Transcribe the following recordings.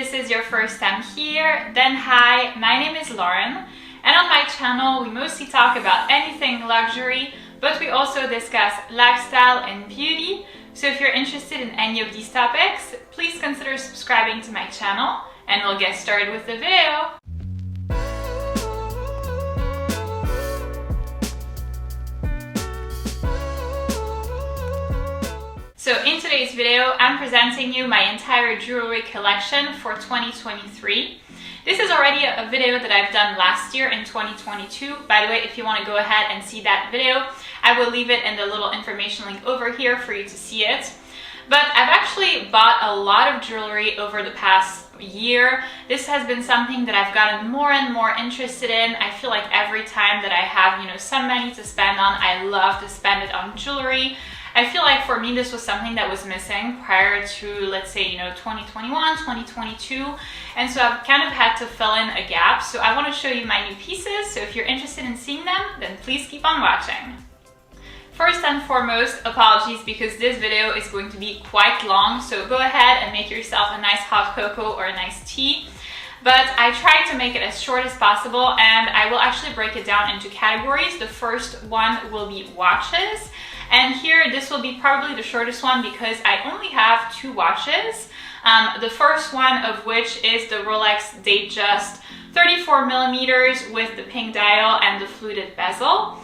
this is your first time here, then hi, my name is Lauren, and on my channel we mostly talk about anything luxury, but we also discuss lifestyle and beauty. So if you're interested in any of these topics, please consider subscribing to my channel, and we'll get started with the video. So in today's video, I'm presenting you my entire jewelry collection for 2023. This is already a video that I've done last year in 2022. By the way, if you want to go ahead and see that video, I will leave it in the little information link over here for you to see it. But I've actually bought a lot of jewelry over the past year. This has been something that I've gotten more and more interested in. I feel like every time that I have, some money to spend on, I love to spend it on jewelry. I feel like for me this was something that was missing prior to, let's say, 2021, 2022, and so I've kind of had to fill in a gap. So I want to show you my new pieces, so if you're interested in seeing them, then please keep on watching. First and foremost, apologies because this video is going to be quite long, so go ahead and make yourself a nice hot cocoa or a nice tea. But I tried to make it as short as possible, and I will actually break it down into categories. The first one will be watches. And here, this will be probably the shortest one because I only have 2 watches. The first one of which is the Rolex Datejust 34 millimeters with the pink dial and the fluted bezel.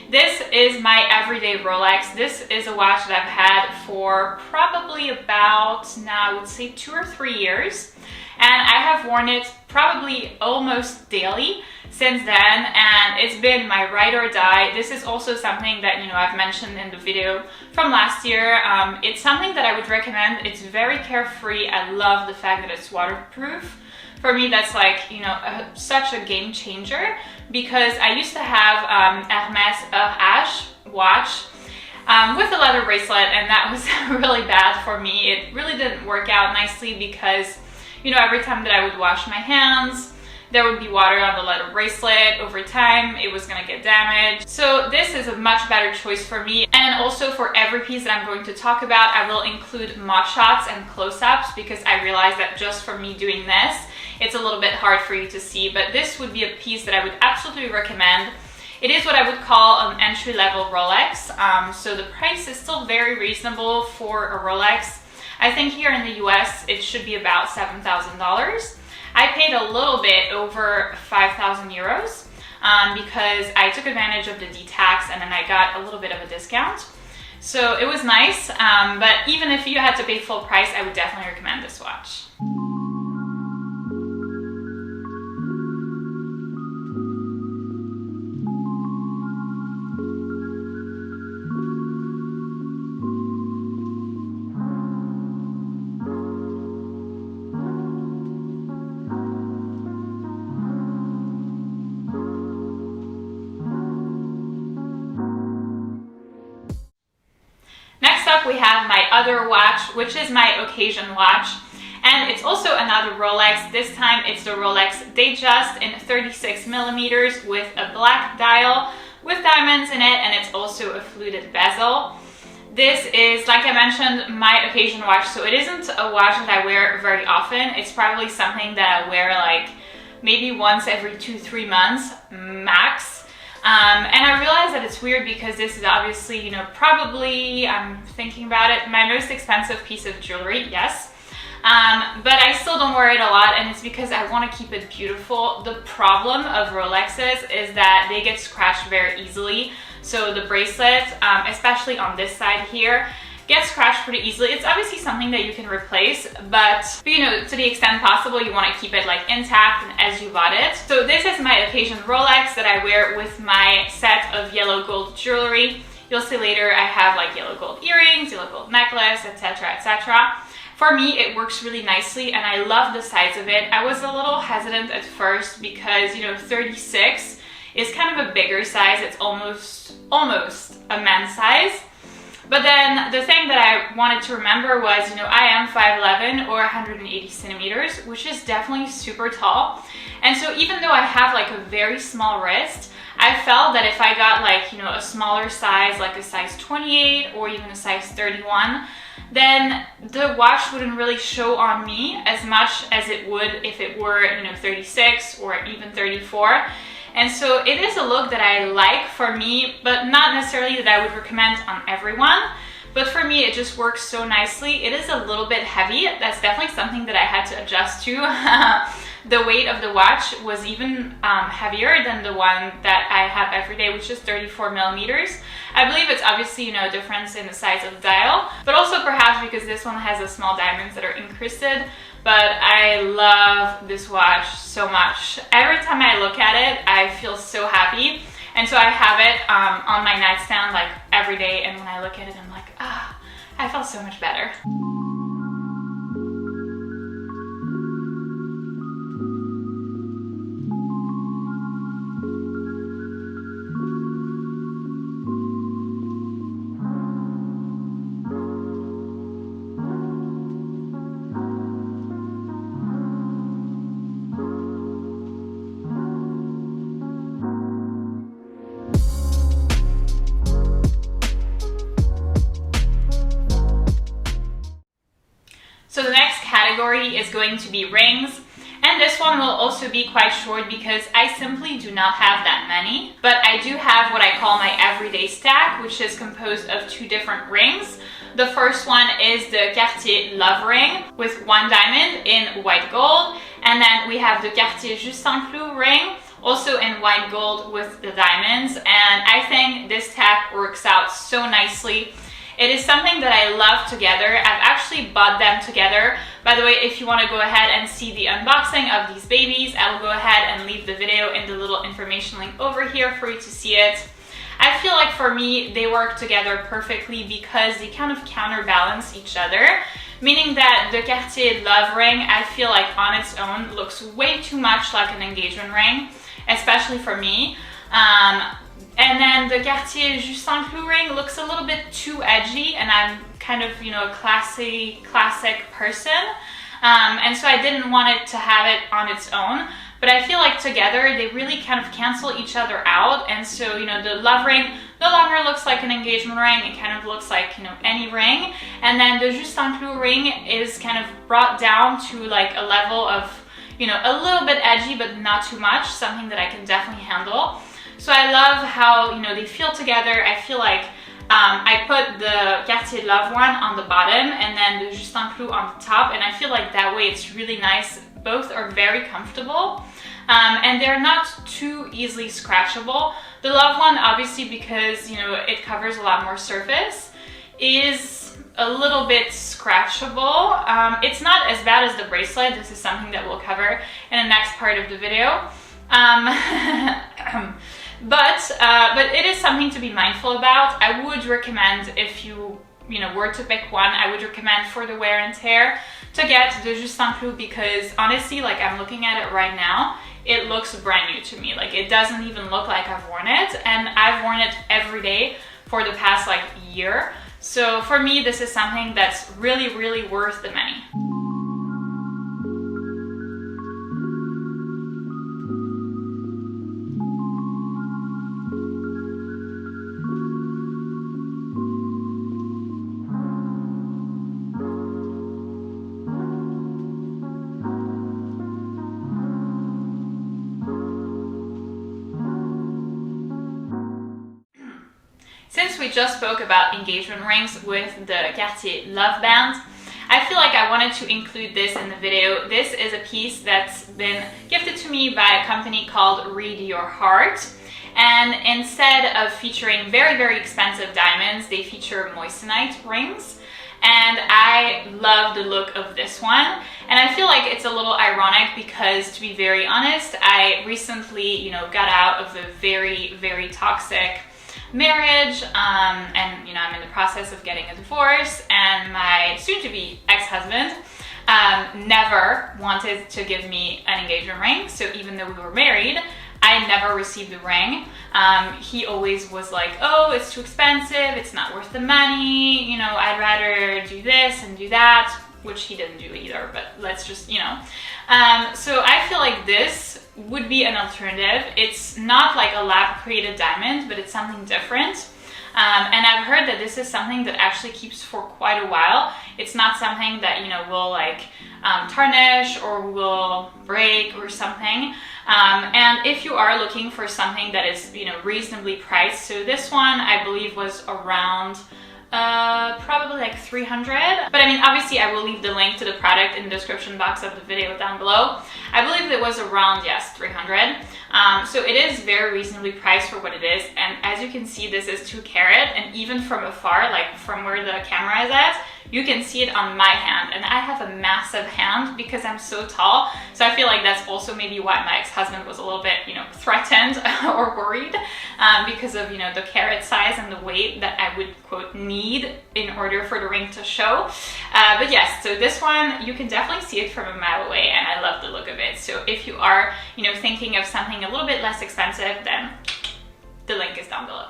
This is my everyday Rolex. This is a watch that I've had for probably about, now I would say 2 or 3 years. And I have worn it probably almost daily since then, and it's been my ride or die. This is also something that I've mentioned in the video from last year. It's something that I would recommend. It's very carefree. I love the fact that it's waterproof. For me, that's like such a game changer, because I used to have Hermes H watch with a leather bracelet, and that was really bad for me. It really didn't work out nicely because every time that I would wash my hands, there would be water on the leather bracelet. Over time, it was gonna get damaged. So this is a much better choice for me. And also for every piece that I'm going to talk about, I will include mod shots and close-ups, because I realize that just from me doing this, it's a little bit hard for you to see. But this would be a piece that I would absolutely recommend. It is what I would call an entry-level Rolex. So the price is still very reasonable for a Rolex. I think here in the US, it should be about $7,000. I paid a little bit over 5,000 euros because I took advantage of the D-tax and then I got a little bit of a discount. So it was nice, but even if you had to pay full price, I would definitely recommend this watch. Next up, we have my other watch, which is my occasion watch. And it's also another Rolex. This time it's the Rolex Datejust in 36 millimeters with a black dial with diamonds in it, and it's also a fluted bezel. This is, like I mentioned, my occasion watch, so it isn't a watch that I wear very often. It's probably something that I wear like maybe once every 2-3 months max. And I realize that it's weird because this is obviously, probably, I'm thinking about it, my most expensive piece of jewelry, yes. But I still don't wear it a lot, and it's because I want to keep it beautiful. The problem of Rolexes is that they get scratched very easily. So the bracelet, especially on this side here, gets scratched pretty easily. It's obviously something that you can replace, but to the extent possible, you want to keep it like intact and as you bought it. So this is my occasion Rolex that I wear with my set of yellow gold jewelry. You'll see later I have like yellow gold earrings, yellow gold necklace, etc., etc. For me, it works really nicely, and I love the size of it. I was a little hesitant at first because 36 is kind of a bigger size. It's almost a men's size. But then the thing that I wanted to remember was, I am 5'11" or 180 centimeters, which is definitely super tall. And so even though I have like a very small wrist, I felt that if I got like, a smaller size, like a size 28 or even a size 31, then the watch wouldn't really show on me as much as it would if it were, 36 or even 34. And so it is a look that I like for me, but not necessarily that I would recommend on everyone. But for me, it just works so nicely. It is a little bit heavy. That's definitely something that I had to adjust to. The weight of the watch was even heavier than the one that I have every day, which is 34 millimeters. I believe it's obviously, a difference in the size of the dial, but also perhaps because this one has the small diamonds that are encrusted. But I love this watch so much. Every time I look at it, I feel so happy. And so I have it on my nightstand like every day, and when I look at it, I'm like, I feel so much better. So the next category is going to be rings, and this one will also be quite short because I simply do not have that many, but I do have what I call my everyday stack, which is composed of 2 different rings. The first one is the Cartier Love Ring with 1 diamond in white gold, and then we have the Cartier Juste un Clou ring, also in white gold with the diamonds, and I think this stack works out so nicely. It is something that I love together. I've actually bought them together. By the way, if you want to go ahead and see the unboxing of these babies, I will go ahead and leave the video in the little information link over here for you to see it. I feel like for me, they work together perfectly because they kind of counterbalance each other, meaning that the Cartier Love Ring, I feel like on its own looks way too much like an engagement ring, especially for me. And then the Cartier Juste un Clou ring looks a little bit too edgy, and I'm kind of, a classic person. And so I didn't want it to have it on its own. But I feel like together, they really kind of cancel each other out. And so, the Love Ring no longer looks like an engagement ring. It kind of looks like, any ring. And then the Juste un Clou ring is kind of brought down to like a level of, a little bit edgy, but not too much, something that I can definitely handle. So I love how, they feel together. I feel like I put the Cartier Love one on the bottom and then the Juste un Clou on the top, and I feel like that way it's really nice. Both are very comfortable, and they're not too easily scratchable. The Love one, obviously, because, it covers a lot more surface, is a little bit scratchable. It's not as bad as the bracelet. This is something that we'll cover in the next part of the video. But it is something to be mindful about. I would recommend, if you were to pick one, I would recommend for the wear and tear to get the Juste un Clou, because honestly, like I'm looking at it right now, it looks brand new to me. Like it doesn't even look like I've worn it, and I've worn it every day for the past like year. So for me, this is something that's really, really worth the money. Since we just spoke about engagement rings with the Cartier Love Band, I feel like I wanted to include this in the video. This is a piece that's been gifted to me by a company called Read Your Heart. And instead of featuring very, very expensive diamonds, they feature moissanite rings. And I love the look of this one. And I feel like it's a little ironic because, to be very honest, I recently, got out of a very, very toxic marriage, and I'm in the process of getting a divorce, and my soon-to-be ex-husband never wanted to give me an engagement ring. So even though we were married, I never received the ring. He always was like, oh, it's too expensive, it's not worth the money, I'd rather do this and do that, which he didn't do either, but let's just, So I feel like this would be an alternative. It's not like a lab created diamond, but it's something different. And I've heard that this is something that actually keeps for quite a while. It's not something that, you know, will like tarnish or will break or something. And if you are looking for something that is, you know, reasonably priced, so this one I believe was around probably like 300, but I mean, obviously I will leave the link to the product in the description box of the video down below. I believe it was around, yes, 300. So it is very reasonably priced for what it is, and as you can see, this is 2 carat, and even from afar, like from where the camera is at, you can see it on my hand, and I have a massive hand because I'm so tall, so I feel like that's also maybe why my ex-husband was a little bit, you know, threatened or worried because of, you know, the carat size and the weight that I would, quote, need in order for the ring to show. But yes, so this one, you can definitely see it from a mile away, and I love the look of it. So if you are, you know, thinking of something a little bit less expensive, then the link is down below.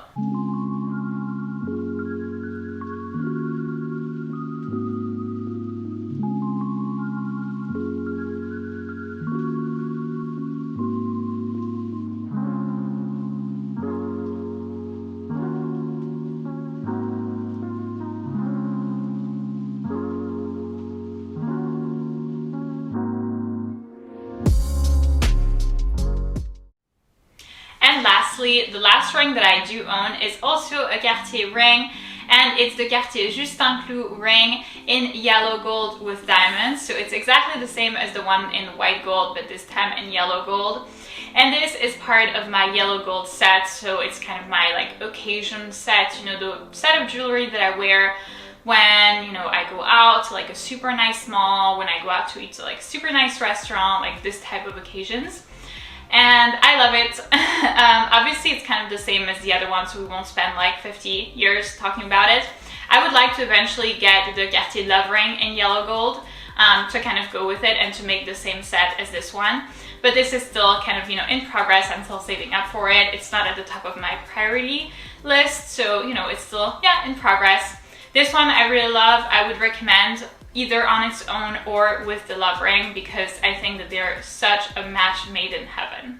And lastly, the last ring that I do own is also a Cartier ring, and it's the Cartier Juste un Clou ring in yellow gold with diamonds. So it's exactly the same as the one in white gold, but this time in yellow gold. And this is part of my yellow gold set, so it's kind of my like occasion set, you know, the set of jewelry that I wear when, you know, I go out to like a super nice mall, when I go out to eat to like a super nice restaurant, like this type of occasions. And I love it. Obviously it's kind of the same as the other one, so we won't spend like 50 years talking about it. I would like to eventually get the Cartier Love ring in yellow gold to kind of go with it and to make the same set as this one. But this is still kind of, you know, in progress. I'm still saving up for it. It's not at the top of my priority list, so, you know, it's still, yeah, in progress. This one I really love. I would recommend either on its own or with the love ring, because I think that they're such a match made in heaven.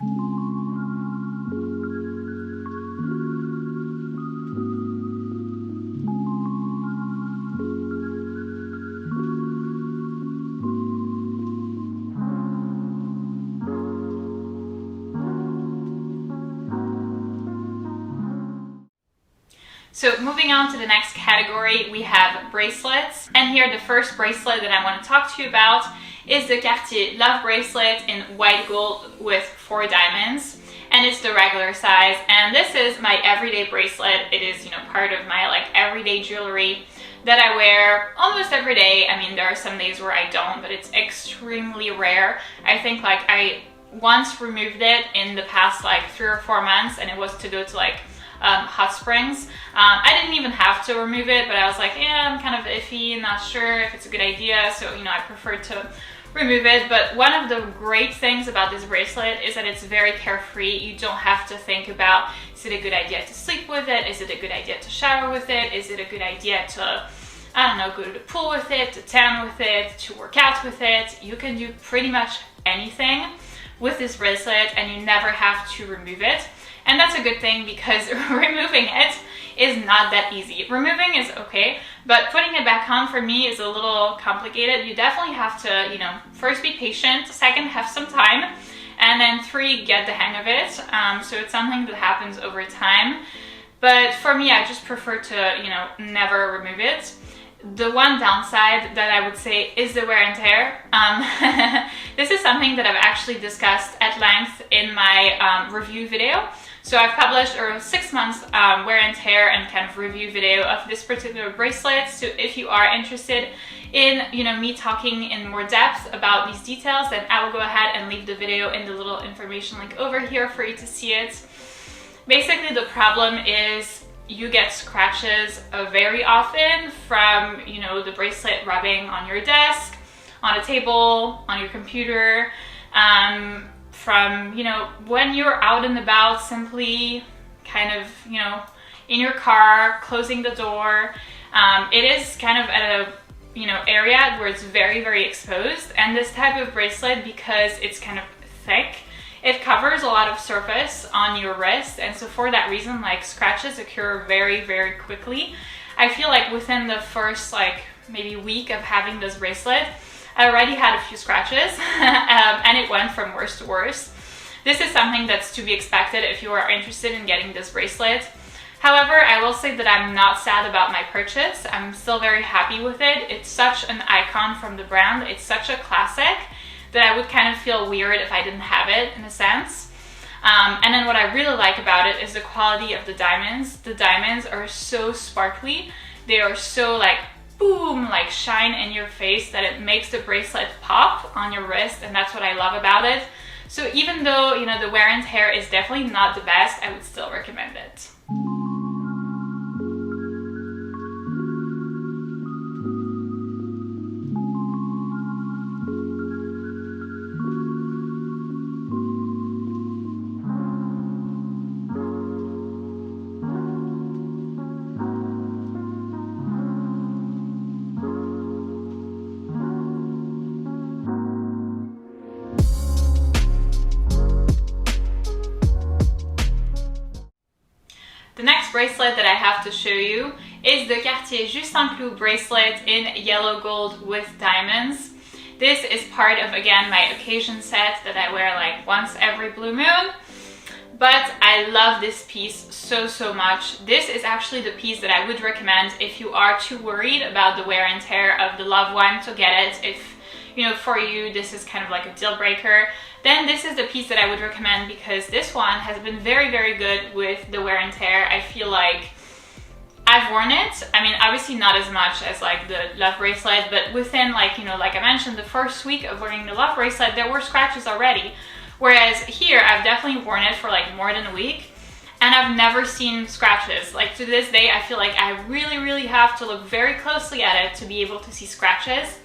So moving on to the next category, we have bracelets. And here the first bracelet that I want to talk to you about is the Cartier Love bracelet in white gold with 4 diamonds. And it's the regular size. And this is my everyday bracelet. It is, you know, part of my like everyday jewelry that I wear almost every day. I mean, there are some days where I don't, but it's extremely rare. I think like I once removed it in the past like 3 or 4 months, and it was to go to like hot springs. I didn't even have to remove it, but I was like, yeah, I'm kind of iffy, not sure if it's a good idea, so, you know, I prefer to remove it. But one of the great things about this bracelet is that it's very carefree. You don't have to think about, is it a good idea to sleep with it? Is it a good idea to shower with it? Is it a good idea to, I don't know, go to the pool with it, to tan with it, to work out with it? You can do pretty much anything with this bracelet, and you never have to remove it. And that's a good thing, because removing it is not that easy. Removing is okay, but putting it back on for me is a little complicated. You definitely have to, you know, first be patient, second, have some time, and then 3, get the hang of it. So it's something that happens over time. But for me, I just prefer to, you know, never remove it. The one downside that I would say is the wear and tear. This is something that I've actually discussed at length in my review video. So I've published a 6 months wear and tear and kind of review video of this particular bracelet. So if you are interested in, you know, me talking in more depth about these details, then I will go ahead and leave the video in the little information link over here for you to see it. Basically, the problem is you get scratches very often from, you know, the bracelet rubbing on your desk, on a table, on your computer, from, you know, when you're out and about, simply kind of, you know, in your car, closing the door. It is kind of at a, you know, area where it's very, very exposed. And this type of bracelet, because it's kind of thick, it covers a lot of surface on your wrist, and so for that reason, like, scratches occur very, very quickly. I feel like within the first like maybe week of having this bracelet, I already had a few scratches and it went from worse to worse. This is something that's to be expected if you are interested in getting this bracelet. However, I will say that I'm not sad about my purchase. I'm still very happy with it. It's such an icon from the brand. It's such a classic that I would kind of feel weird if I didn't have it, in a sense. And then what I really like about it is the quality of the diamonds. The diamonds are so sparkly. They are so like boom, like shine in your face, that it makes the bracelet pop on your wrist, and that's what I love about it. So even though, you know, the wear and tear is definitely not the best, I would still recommend it. The next bracelet that I have to show you is the Cartier Juste un Clou bracelet in yellow gold with diamonds. This is part of, again, my occasion set that I wear like once every blue moon. But I love this piece so much. This is actually the piece that I would recommend if you are too worried about the wear and tear of the loved one to get it. If, you know, for you this is kind of like a deal breaker, then this is the piece that I would recommend, because this one has been very good with the wear and tear. I feel like I've worn it. I mean, obviously not as much as like the love bracelet, but within, like, you know, like I mentioned, the first week of wearing the love bracelet, there were scratches already. Whereas here, I've definitely worn it for like more than a week, and I've never seen scratches. Like, to this day, I feel like I really have to look very closely at it to be able to see scratches.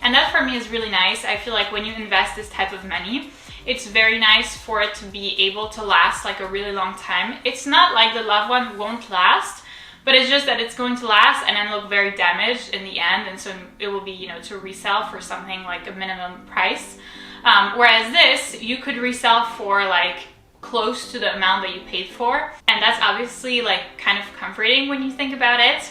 And that for me is really nice. I feel like when you invest this type of money, it's very nice for it to be able to last like a really long time. It's not like the love one won't last, but it's just that it's going to last and then look very damaged in the end, and so it will be, you know, to resell for something like a minimum price. Whereas this, you could resell for like close to the amount that you paid for, and that's obviously like kind of comforting when you think about it.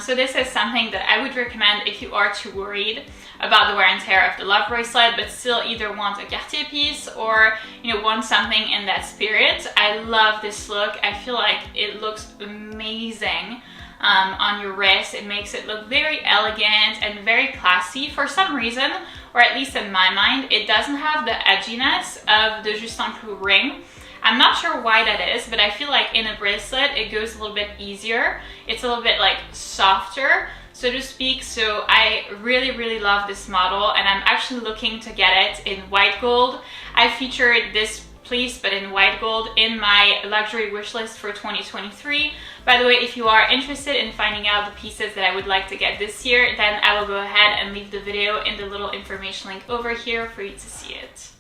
So this is something that I would recommend if you are too worried about the wear and tear of the love bracelet, but still either want a Cartier piece or, you know, want something in that spirit. I love this look. I feel like it looks amazing on your wrist. It makes it look very elegant and very classy for some reason, or at least in my mind. It doesn't have the edginess of the Juste un Clou ring. I'm not sure why that is, but I feel like in a bracelet it goes a little bit easier. It's a little bit like softer, so to speak. So I really love this model, and I'm actually looking to get it in white gold. I featured this piece, but in white gold, in my luxury wish list for 2023. By the way, if you are interested in finding out the pieces that I would like to get this year, then I will go ahead and leave the video in the little information link over here for you to see it.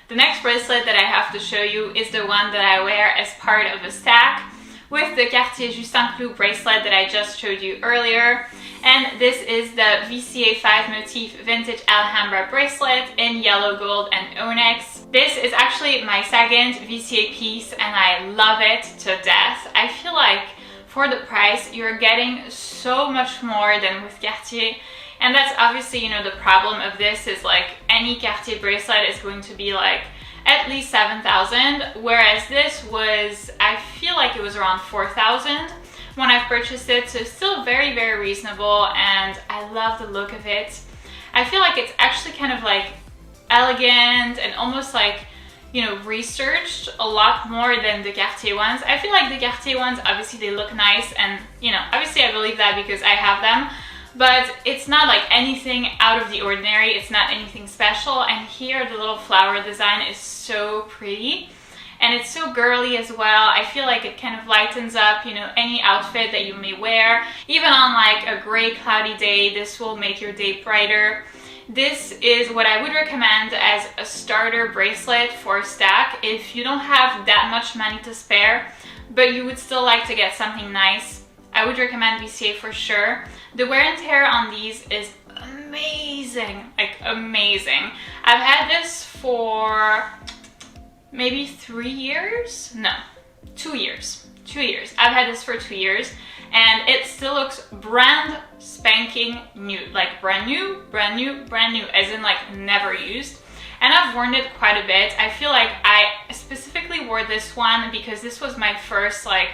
The next bracelet that I have to show you is the one that I wear as part of a stack with the Cartier Juste un Clou bracelet that I just showed you earlier. And this is the VCA 5 motif vintage Alhambra bracelet in yellow gold and onyx. This is actually my second VCA piece, and I love it to death. I feel like for the price, you're getting so much more than with Cartier. And that's obviously, you know, the problem of this is like any Cartier bracelet is going to be like at least 7,000, whereas this was, I feel like it was around 4,000 when I purchased it, so still very reasonable, and I love the look of it. I feel like it's actually kind of like elegant and almost like, you know, researched a lot more than the Cartier ones. I feel like the Cartier ones, obviously they look nice, and, you know, obviously I believe that because I have them, but it's not like anything out of the ordinary. It's not anything special. And here the little flower design is so pretty, and and it's so girly as well. I feel like it kind of lightens up, you know, any outfit that you may wear. Even on like a gray, cloudy day, this will make your day brighter. This is what I would recommend as a starter bracelet for a stack if you don't have that much money to spare, but you would still like to get something nice. I would recommend VCA for sure. The wear and tear on these is amazing, like amazing. I've had this for maybe 3 years? No, 2 years. 2 years. I've had this for 2 years and it still looks brand spanking new, like brand new, brand new, brand new, as in like never used. And I've worn it quite a bit. I feel like I specifically wore this one because this was my first like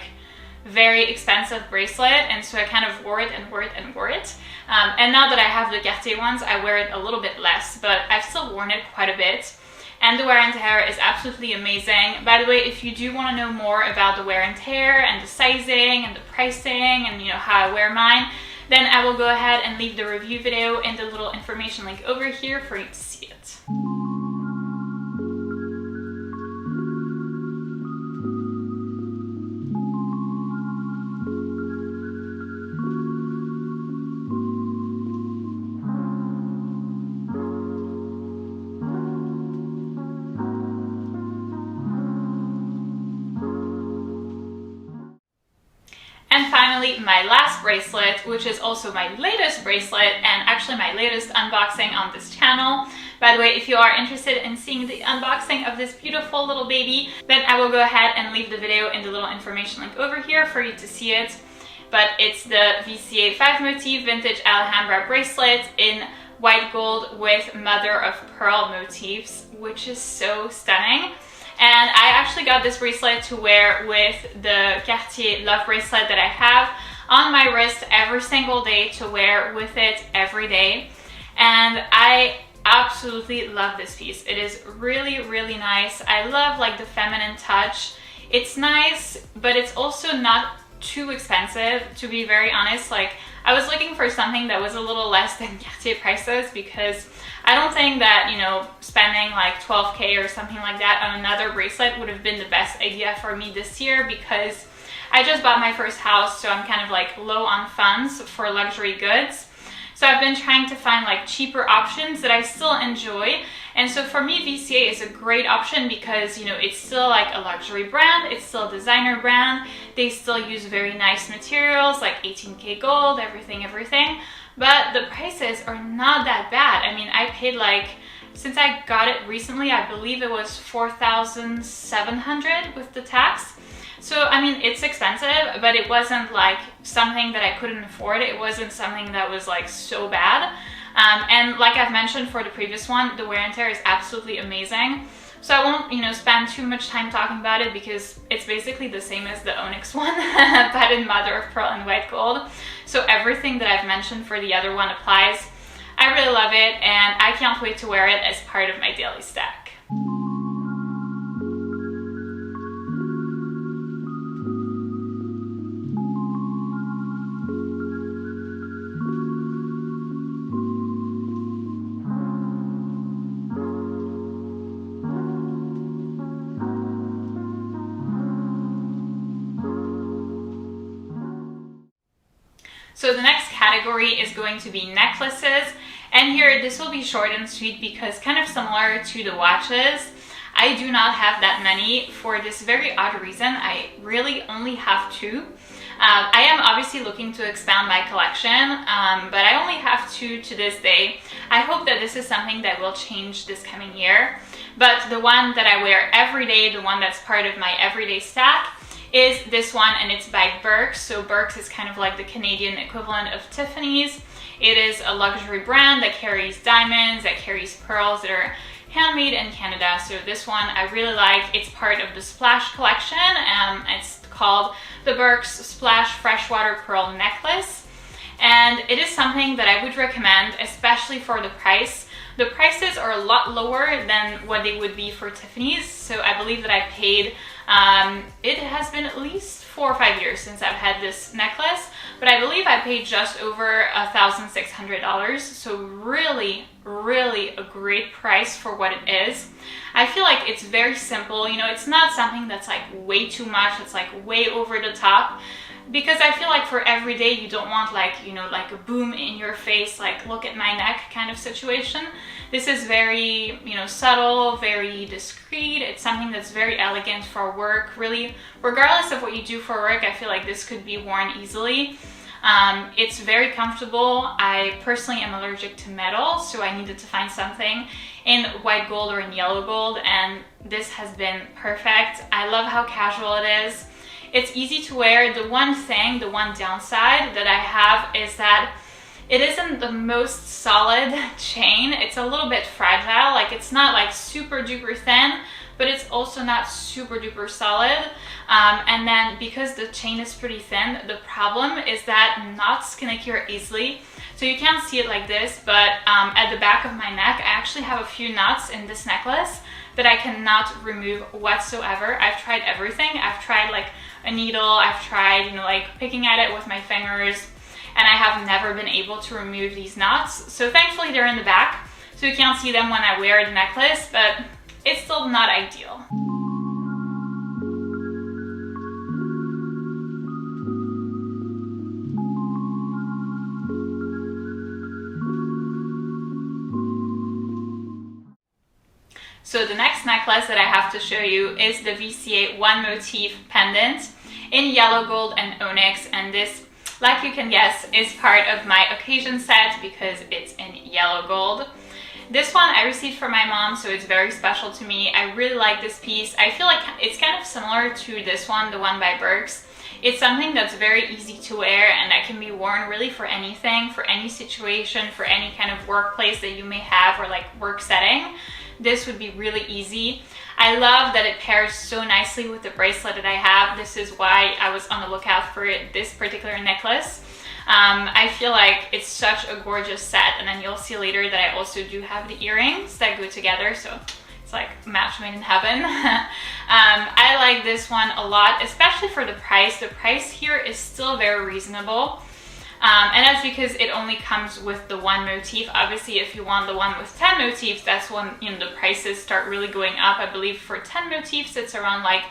very expensive bracelet, and so I kind of wore it and wore it and wore it. And now that I have the Cartier ones, I wear it a little bit less, but I've still worn it quite a bit. And the wear and tear is absolutely amazing. By the way, if you do want to know more about the wear and tear and the sizing and the pricing and, you know, how I wear mine, then I will go ahead and leave the review video and the little information link over here for you to see it. And finally, my last bracelet, which is also my latest bracelet and actually my latest unboxing on this channel. By the way, if you are interested in seeing the unboxing of this beautiful little baby, then I will go ahead and leave the video in the little information link over here for you to see it. But it's the VCA 5 motif vintage Alhambra bracelet in white gold with mother of pearl motifs, which is so stunning. And I actually got this bracelet to wear with the Cartier Love bracelet that I have on my wrist every single day, to wear with it every day. And I absolutely love this piece. It is really, really nice. I love like the feminine touch. It's nice, but it's also not too expensive, to be very honest. Like, I was looking for something that was a little less than Cartier prices, because I don't think that, you know, spending like 12K or something like that on another bracelet would have been the best idea for me this year, because I just bought my first house, so I'm kind of like low on funds for luxury goods. So I've been trying to find like cheaper options that I still enjoy. And so for me, VCA is a great option because, you know, it's still like a luxury brand, it's still a designer brand. They still use very nice materials like 18K gold, everything. But the prices are not that bad. I mean, I paid like, since I got it recently, I believe it was $4,700 with the tax. So, I mean, it's expensive, but it wasn't like something that I couldn't afford. It wasn't something that was like so bad. And like I've mentioned for the previous one, the wear and tear is absolutely amazing. So I won't, you know, spend too much time talking about it because it's basically the same as the Onyx one, but in mother of pearl and white gold. So everything that I've mentioned for the other one applies. I really love it, and I can't wait to wear it as part of my daily stack. So the next category is going to be necklaces, and here this will be short and sweet because, kind of similar to the watches, I do not have that many for this very odd reason. I really only have 2. I am obviously looking to expand my collection, but I only have 2 to this day. I hope that this is something that will change this coming year, but the one that I wear every day, the one that's part of my everyday stack, is this one, and it's by Birks. So Birks is kind of like the Canadian equivalent of Tiffany's. It is a luxury brand that carries diamonds, that carries pearls that are handmade in Canada. So this one I really like. It's part of the Splash collection. It's called the Birks Splash Freshwater Pearl Necklace. And it is something that I would recommend, especially for the price. The prices are a lot lower than what they would be for Tiffany's. So I believe that I paid, it has been at least 4 or 5 years since I've had this necklace, but I believe I paid just over $1,600. So really, really a great price for what it is. I feel like it's very simple, you know, it's not something that's like way too much, it's like way over the top. Because I feel like for every day you don't want like, you know, like a boom in your face, like look at my neck kind of situation. This is very, you know, subtle, very discreet. It's something that's very elegant for work. Really, regardless of what you do for work, I feel like this could be worn easily. It's very comfortable. I personally am allergic to metal, so I needed to find something in white gold or in yellow gold, and this has been perfect. I love how casual it is. It's easy to wear. The one downside that I have is that it isn't the most solid chain. It's a little bit fragile. Like, it's not like super duper thin, but it's also not super duper solid. And then because the chain is pretty thin, the problem is that knots can occur easily. So you can't see it like this, but at the back of my neck, I actually have a few knots in this necklace that I cannot remove whatsoever. I've tried everything. I've tried like a needle, I've tried, you know, like picking at it with my fingers, and I have never been able to remove these knots. So thankfully they're in the back, so you can't see them when I wear the necklace, but it's still not ideal. So the next necklace that I have to show you is the VCA one motif pendant in yellow gold and onyx, and this, like you can guess, is part of my occasion set because it's in yellow gold. This one I received from my mom, so it's very special to me. I really like this piece. I feel like it's kind of similar to this one, the one by Burks. It's something that's very easy to wear and that can be worn really for anything, for any situation, for any kind of workplace that you may have or like work setting. This would be really easy. I love that it pairs so nicely with the bracelet that I have. This is why I was on the lookout for this particular necklace. I feel like it's such a gorgeous set, and then you'll see later that I also do have the earrings that go together, so it's like a match made in heaven. I like this one a lot, especially for the price. The price here is still very reasonable. And that's because it only comes with the one motif. Obviously, if you want the one with 10 motifs, that's when, you know, the prices start really going up. I believe for 10 motifs, it's around like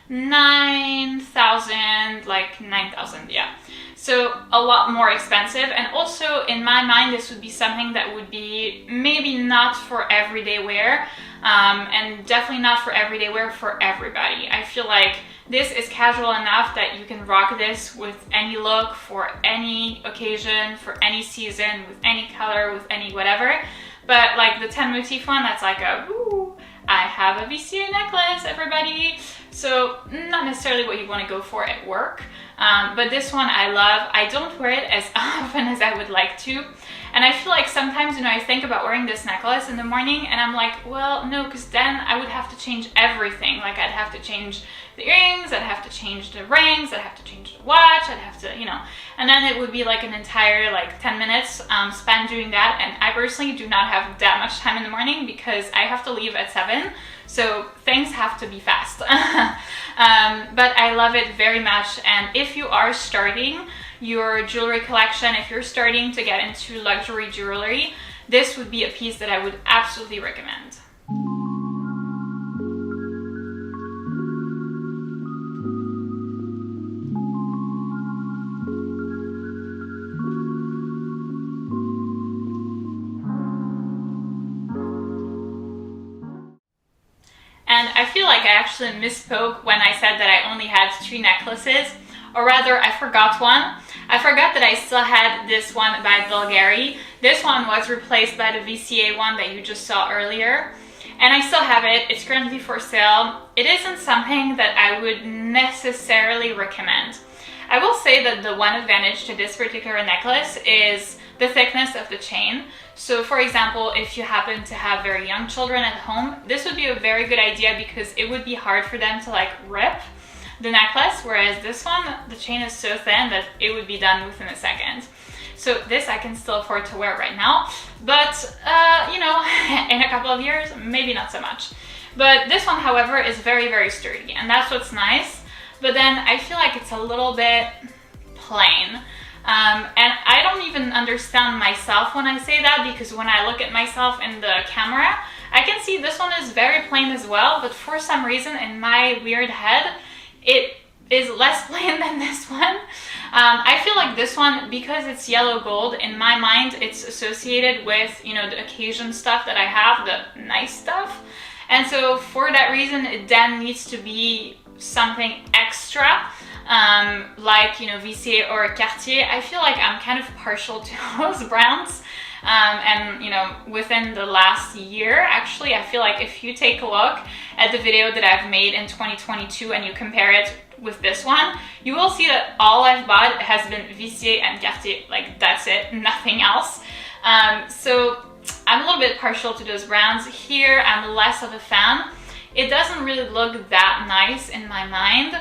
9,000, like 9,000, yeah. So a lot more expensive. And also, in my mind, this would be something that would be maybe not for everyday wear, and definitely not for everyday wear for everybody. I feel like this is casual enough that you can rock this with any look, for any occasion, for any season, with any color, with any whatever. But like the 10 motif one, that's like a, ooh, I have a VCA necklace, everybody. So not necessarily what you want to go for at work. But this one I love. I don't wear it as often as I would like to. And I feel like sometimes, you know, I think about wearing this necklace in the morning and I'm like, well, no, because then I would have to change everything. Like, I'd have to change the earrings, I'd have to change the rings, I'd have to change the watch, I'd have to, you know, and then it would be like an entire like 10 minutes spent doing that. And I personally do not have that much time in the morning because I have to leave at 7. So things have to be fast. But I love it very much. And if you are starting your jewelry collection, if you're starting to get into luxury jewelry, this would be a piece that I would absolutely recommend. And I feel like I actually misspoke when I said that I only had 2 necklaces, or rather I forgot one. I forgot that I still had this one by Bulgari. This one was replaced by the VCA one that you just saw earlier. And I still have it. It's currently for sale. It isn't something that I would necessarily recommend. I will say that the one advantage to this particular necklace is the thickness of the chain. So for example, if you happen to have very young children at home, this would be a very good idea because it would be hard for them to like rip the necklace, whereas this one, the chain is so thin that it would be done within a second. So this I can still afford to wear right now, but you know, in a couple of years, maybe not so much. But this one, however, is very, very sturdy, and that's what's nice. But then I feel like it's a little bit plain. And I don't even understand myself when I say that, because when I look at myself in the camera, I can see this one is very plain as well, but for some reason in my weird head, it is less plain than this one. I feel like this one, because it's yellow gold, in my mind it's associated with, you know, the occasion stuff that I have, the nice stuff. And so for that reason, it then needs to be something extra, like, you know, VCA or Cartier. I feel like I'm kind of partial to those brands. And, you know, within the last year, actually, I feel like if you take a look at the video that I've made in 2022 and you compare it with this one, you will see that all I've bought has been VCA and Cartier. Like, that's it, nothing else. So I'm a little bit partial to those brands. Here, I'm less of a fan. It doesn't really look that nice in my mind.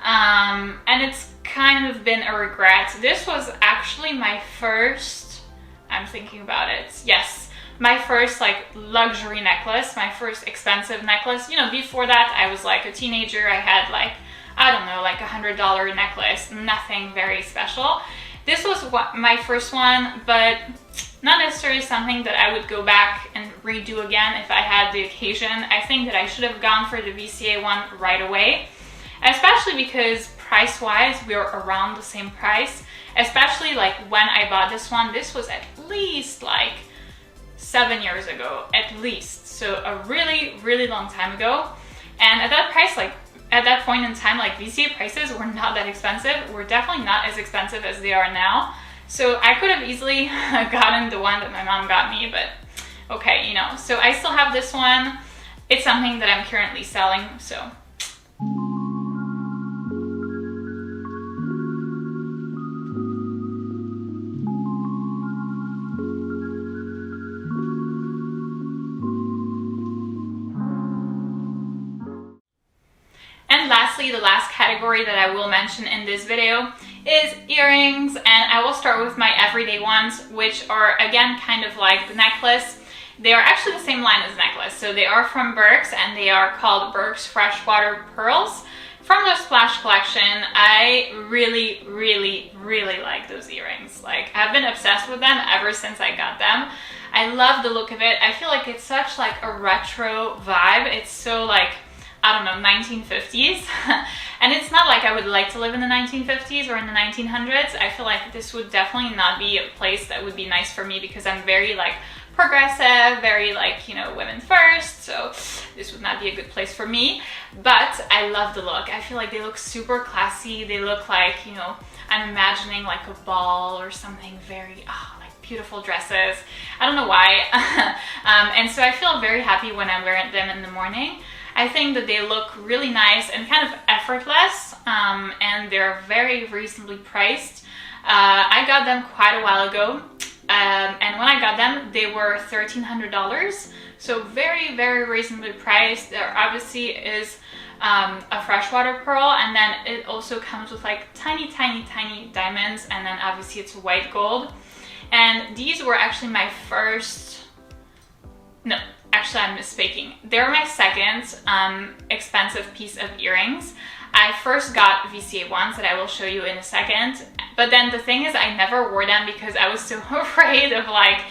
And it's kind of been a regret. This was actually my first, I'm thinking about it, yes, my first like luxury necklace, my first expensive necklace. You know, before that I was like a teenager, I had like, I don't know, like $100 necklace, nothing very special. This was my first one, but not necessarily something that I would go back and redo again if I had the occasion. I think that I should have gone for the VCA one right away, especially because price-wise, we were around the same price. Especially like when I bought this one, this was at least like 7 years ago, at least. So a really, really long time ago. And at that price, like at that point in time, like VCA prices were not that expensive. Were definitely not as expensive as they are now. So I could have easily gotten the one that my mom got me, but okay, you know. So I still have this one. It's something that I'm currently selling, so. And lastly, the last category that I will mention in this video is earrings, and I will start with my everyday ones, which are again kind of like the necklace. They are actually the same line as necklace, so they are from Burks and they are called Burks Freshwater Pearls from the Splash collection. I really, really, really like those earrings. Like, I've been obsessed with them ever since I got them. I love the look of it. I feel like it's such like a retro vibe. It's so like, I don't know, 1950s. And it's not like I would like to live in the 1950s or in the 1900s. I feel like this would definitely not be a place that would be nice for me, because I'm very like progressive, very like, you know, women first. So this would not be a good place for me. But I love the look. I feel like they look super classy. They look like, you know, I'm imagining like a ball or something very, like beautiful dresses. I don't know why. And so I feel very happy when I wear them in the morning. I think that they look really nice and kind of effortless, and they're very reasonably priced. I got them quite a while ago, and when I got them, they were $1,300, so very, very reasonably priced. There obviously is a freshwater pearl, and then it also comes with like tiny, tiny, tiny diamonds, and then obviously it's white gold. And these were actually my first, no, actually I'm misspeaking. They're my second expensive piece of earrings. I first got VCA ones that I will show you in a second, but then the thing is I never wore them because I was so afraid of like,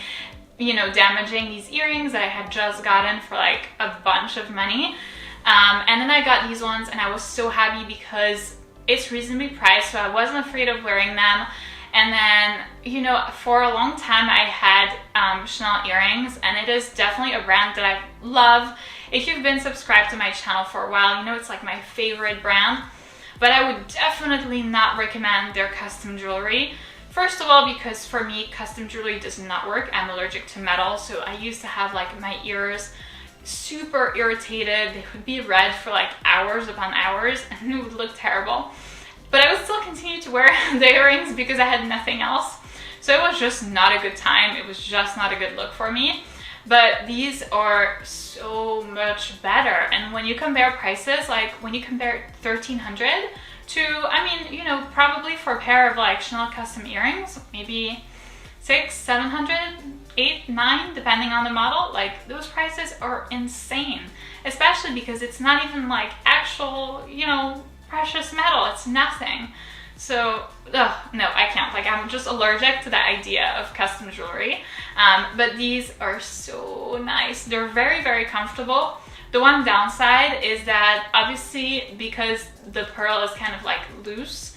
you know, damaging these earrings that I had just gotten for like a bunch of money. And then I got these ones and I was so happy because it's reasonably priced, so I wasn't afraid of wearing them. And then, you know, for a long time I had Chanel earrings, and it is definitely a brand that I love. If you've been subscribed to my channel for a while, you know it's like my favorite brand. But I would definitely not recommend their custom jewelry. First of all, because for me, custom jewelry does not work. I'm allergic to metal, so I used to have like my ears super irritated. They would be red for like hours upon hours, and it would look terrible. But I would still continue to wear the earrings because I had nothing else. So it was just not a good time. It was just not a good look for me. But these are so much better. And when you compare prices, like when you compare $1,300 to, I mean, you know, probably for a pair of like Chanel custom earrings, maybe $600, $700, $800, $900, depending on the model, like those prices are insane. Especially because it's not even like actual, you know, precious metal. It's nothing. So, no, I can't. Like, I'm just allergic to the idea of custom jewelry. But these are so nice. They're very, very comfortable. The one downside is that obviously because the pearl is kind of like loose,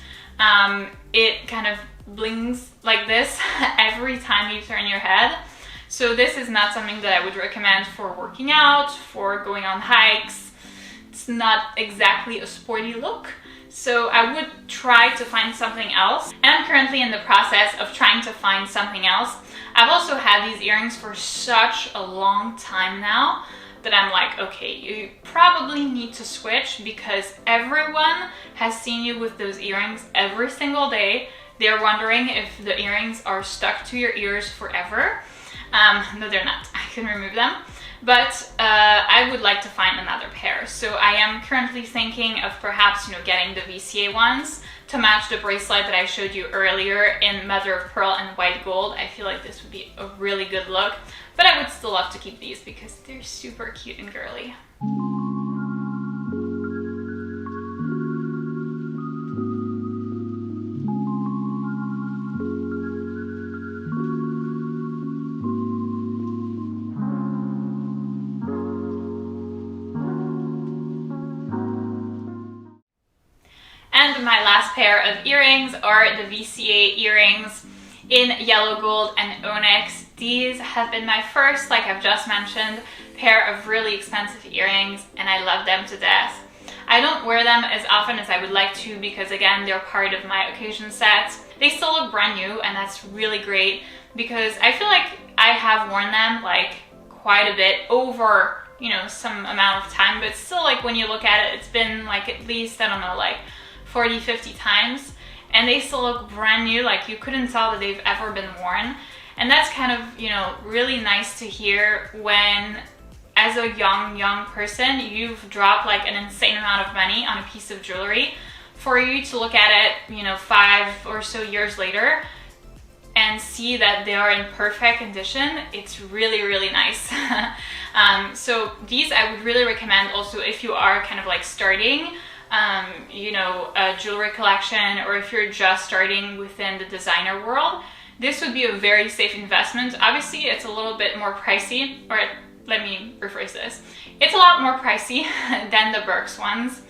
it kind of blings like this every time you turn your head. So this is not something that I would recommend for working out, for going on hikes. It's not exactly a sporty look. So I would try to find something else. And I'm currently in the process of trying to find something else. I've also had these earrings for such a long time now that I'm like, okay, you probably need to switch because everyone has seen you with those earrings every single day. They're wondering if the earrings are stuck to your ears forever. No, they're not. I can remove them. But I would like to find another pair. So I am currently thinking of perhaps, getting the VCA ones to match the bracelet that I showed you earlier in mother of pearl and white gold. I feel like this would be a really good look, but I would still love to keep these because they're super cute and girly. And my last pair of earrings are the VCA earrings in yellow gold and onyx. These have been my first, like I've just mentioned, pair of really expensive earrings, and I love them to death. I don't wear them as often as I would like to because, again, they're part of my occasion set. They still look brand new, and that's really great because I feel like I have worn them like quite a bit over, some amount of time, but still, like, when you look at it, it's been like at least, I don't know, like 40, 50 times, and they still look brand new. Like, you couldn't tell that they've ever been worn. And that's kind of, really nice to hear when, as a young person, you've dropped like an insane amount of money on a piece of jewelry, for you to look at it, 5 or so years later and see that they are in perfect condition. It's really, really nice. So these I would really recommend also if you are kind of like starting a jewelry collection, or if you're just starting within the designer world. This would be a very safe investment. Obviously, it's a little bit more pricey, or let me rephrase this. It's a lot more pricey than the Birks ones,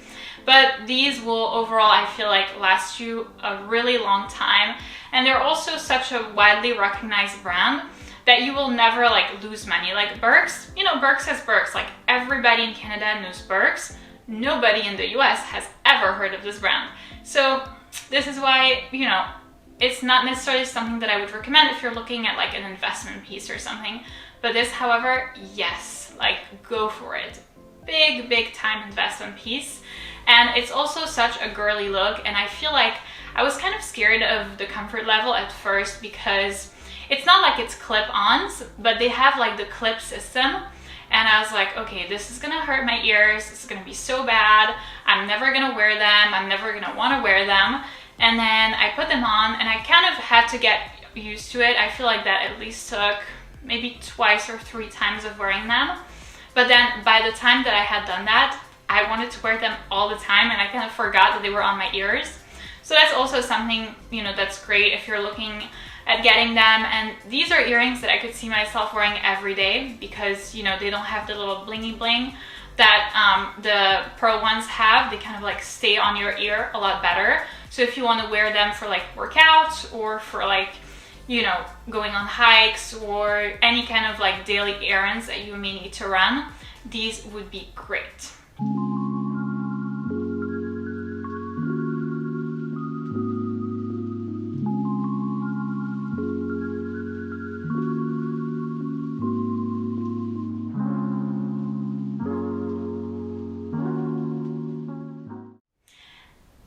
but these will overall, I feel like, last you a really long time. And they're also such a widely recognized brand that you will never like lose money. Like Birks, Birks is Birks. Like, everybody in Canada knows Birks. Nobody in the US has ever heard of this brand. So this is why, it's not necessarily something that I would recommend if you're looking at like an investment piece or something. But this, however, yes, like, go for it. Big time investment piece. And it's also such a girly look, and I feel like I was kind of scared of the comfort level at first because it's not like it's clip-ons, but they have like the clip system. And I was like, okay, this is gonna hurt my ears. This is gonna be so bad. I'm never gonna wear them. I'm never gonna wanna wear them. And then I put them on, and I kind of had to get used to it. I feel like that at least took maybe 2 or 3 times of wearing them. But then by the time that I had done that, I wanted to wear them all the time, and I kind of forgot that they were on my ears. So that's also something, that's great if you're looking at getting them. And these are earrings that I could see myself wearing every day because, they don't have the little blingy bling that the pearl ones have. They kind of like stay on your ear a lot better. So if you want to wear them for like workouts, or for like, going on hikes, or any kind of like daily errands that you may need to run, these would be great.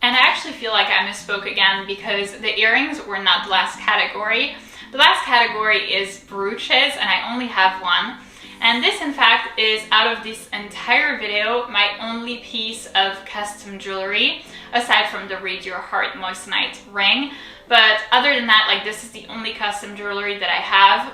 And I actually feel like I misspoke again because the earrings were not the last category. The last category is brooches, and I only have one. And this, in fact, is, out of this entire video, my only piece of custom jewelry, aside from the Read Your Heart Moissanite ring. But other than that, like, this is the only custom jewelry that I have.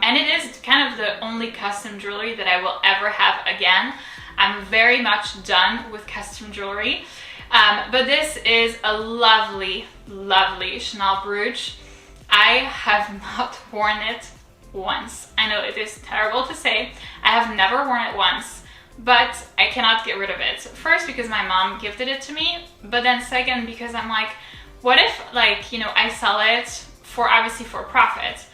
And it is kind of the only custom jewelry that I will ever have again. I'm very much done with custom jewelry. But this is a lovely, lovely Chanel brooch. I have not worn it once. I know it is terrible to say. I have never worn it once, but I cannot get rid of it. First, because my mom gifted it to me, but then second, because I'm like, what if, like, you know, I sell it for, obviously for profit,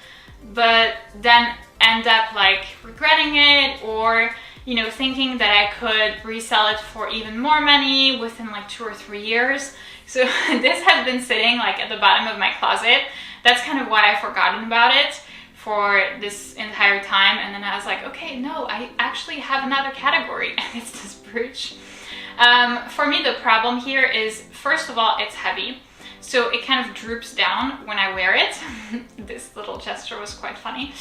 but then end up like regretting it, or, you know, thinking that I could resell it for even more money within like 2 or 3 years. So this has been sitting like at the bottom of my closet. That's kind of why I've forgotten about it for this entire time. And then I was like, okay, no, I actually have another category, and it's this brooch. For me, the problem here is, first of all, it's heavy. So it kind of droops down when I wear it. This little gesture was quite funny.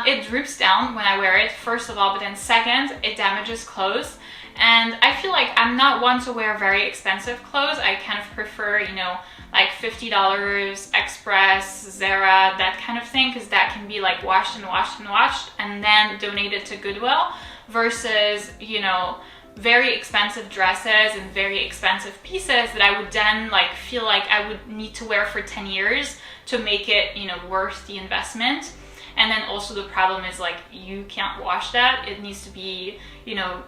It droops down when I wear it, first of all, but then second, it damages clothes. And I feel like I'm not one to wear very expensive clothes. I kind of prefer, you know, like $50 Express, Zara, that kind of thing, because that can be like washed and washed and washed and then donated to Goodwill, versus, you know, very expensive dresses and very expensive pieces that I would then like feel like I would need to wear for 10 years to make it, you know, worth the investment. And then also the problem is like you can't wash that. It needs to be, you know,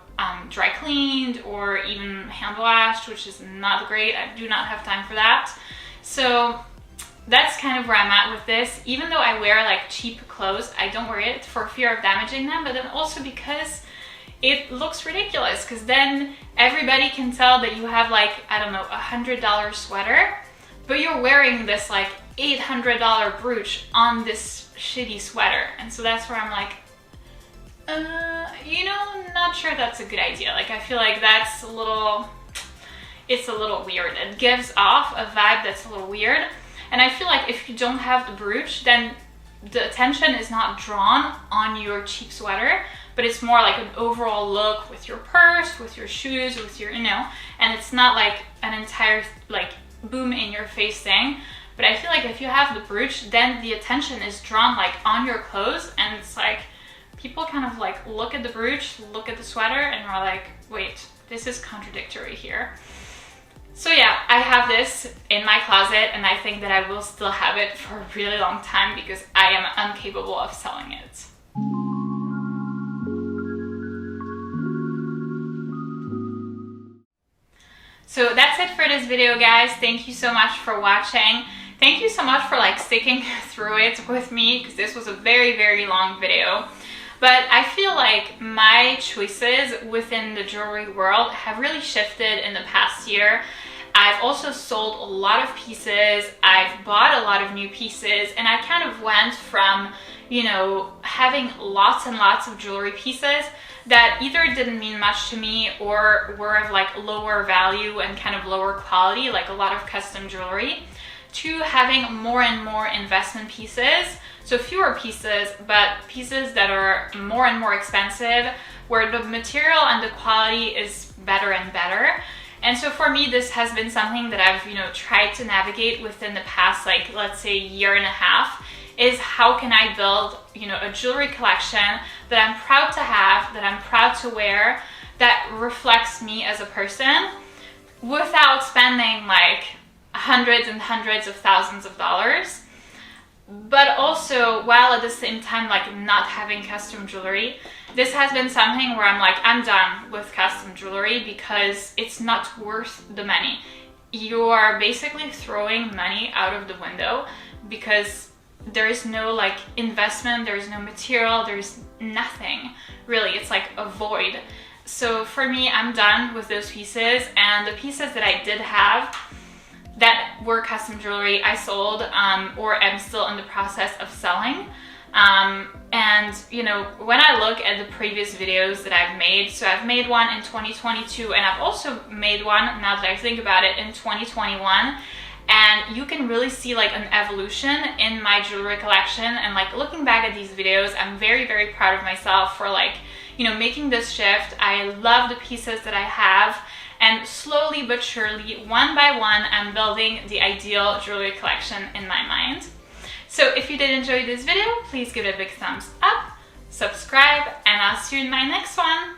dry cleaned or even hand washed, which is not great. I do not have time for that. So that's kind of where I'm at with this. Even though I wear like cheap clothes, I don't wear it for fear of damaging them, but then also because it looks ridiculous, because then everybody can tell that you have like, I don't know, $100 sweater, but you're wearing this like $800 brooch on this shitty sweater. And so that's where I'm like, you know, not sure that's a good idea. Like, I feel like that's a little, it's a little weird. It gives off a vibe that's a little weird. And I feel like if you don't have the brooch, then the attention is not drawn on your cheap sweater, but it's more like an overall look with your purse, with your shoes, with your, you know, and it's not like an entire like boom in your face thing. But I feel like if you have the brooch, then the attention is drawn like on your clothes, and it's like people kind of like look at the brooch, look at the sweater, and are like, wait, this is contradictory here. So yeah, I have this in my closet, and I think that I will still have it for a really long time because I am incapable of selling it. So that's it for this video, guys. Thank you so much for watching. Thank you so much for like sticking through it with me, because this was a very, very long video. But I feel like my choices within the jewelry world have really shifted in the past year. I've also sold a lot of pieces, I've bought a lot of new pieces, and I kind of went from, you know, having lots and lots of jewelry pieces that either didn't mean much to me or were of like lower value and kind of lower quality, like a lot of custom jewelry, to having more and more investment pieces. So fewer pieces, but pieces that are more and more expensive, where the material and the quality is better and better. And so for me, this has been something that I've, you know, tried to navigate within the past, like, let's say, year and a half, is how can I build, you know, a jewelry collection that I'm proud to have, that I'm proud to wear, that reflects me as a person, without spending like hundreds and hundreds of thousands of dollars, but also while at the same time like not having custom jewelry. This has been something where I'm like, I'm done with custom jewelry because it's not worth the money. You are basically throwing money out of the window because there is no like investment, there is no material, there's nothing really. It's like a void. So for me, I'm done with those pieces, and the pieces that I did have that were custom jewelry, I sold or am still in the process of selling. And you know, when I look at the previous videos that I've made, so I've made one in 2022, and I've also made one, now that I think about it, in 2021. And you can really see like an evolution in my jewelry collection. And like looking back at these videos, I'm very, very proud of myself for like, you know, making this shift. I love the pieces that I have, and slowly but surely, one by one, I'm building the ideal jewelry collection in my mind. So if you did enjoy this video, please give it a big thumbs up, subscribe, and I'll see you in my next one.